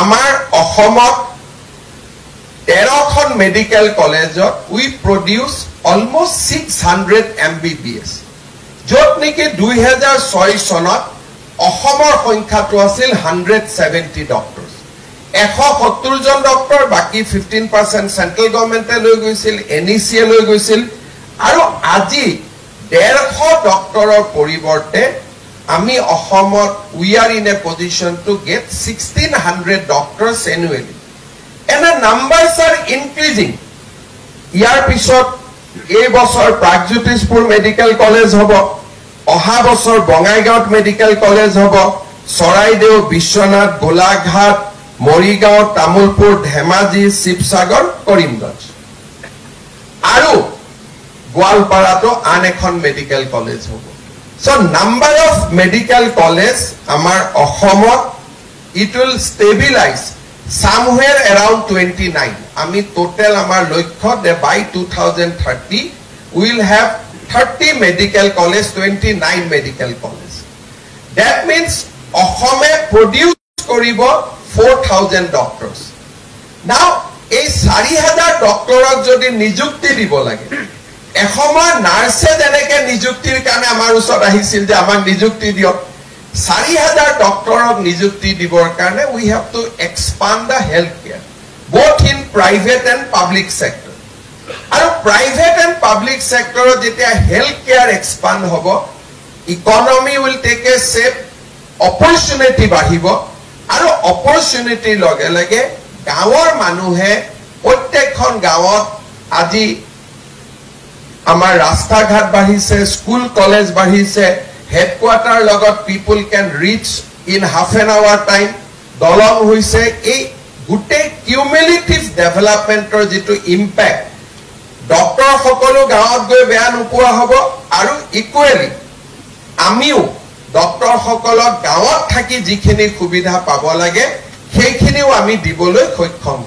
আমাৰ অসমত 13খন মেডিকেল কলেজত উই প্ৰডিউস অলমোস্ট 600 MBBS যত নেকি 2006 চনত অসমৰ সংখ্যাটো আছিল 170 ডক্টৰ 170 জন ডক্টৰ বাকি 15% সেন্ট্ৰেল গভৰ্নমেন্টে লৈ গৈছিল NEC লৈ গৈছিল আৰু আজি 150 ডক্টৰৰ পৰিৱৰ্তে আমি অসমত we are in a position to get 1600 doctors annually and the numbers are increasing ইয়াৰ পিছত এই বছৰ প্ৰাগজ্যোতিষপুৰ মেডিকেল কলেজ হ'ব অহা বছৰ বঙাইগাঁও মেডিকেল কলেজ হ'ব সৰাইদেউ বিশ্বনাথ গোলাঘাট মৰিগাঁও তামুলপুৰ ধেমাজি শিৱসাগৰ কৰিমগঞ্জ আৰু গোৱালপাৰাটো আন এখন মেডিকেল কলেজ হ'ব So number of medical college amar Ahomot it will stabilize somewhere around 29. Ami total amar loikho that by 2030 we will have 30 medical college, 29 medical college. That means Ahome produce koribo 4,000 doctors. Now a 4,000 doctorok jodi nijukti dibo lage. এসময় নার্সে যেনেকে নিযুক্তিৰ কাৰণে আমাৰ ওচৰত আহিছিল যে আমাক নিযুক্তি দিয়ক 4,000 ডক্টৰক নিযুক্তি দিবৰ কাৰণে we have to expand the health care both in private and public sector আৰু private and public sector যেতিয়া health care expand হ'ব economy will take a shape opportunity বাঢ়িব আৰু opportunity লগে লগে গাঁৱৰ মানুহে প্ৰত্যেকখন গাঁৱত আজি Amar Rasta Ghat bahise, school college bahise, headquarter logot people can reach in half an hour time. Dolong hoise, a good cumulative development or to impact. Doctor Hokolo Gaot go Bean Upua Hobo, Aru equally. Amiu, Doctor Hokolo Gaot Taki Jikini Kubida Pabolage, Hekini Ami Dibolo Koikom.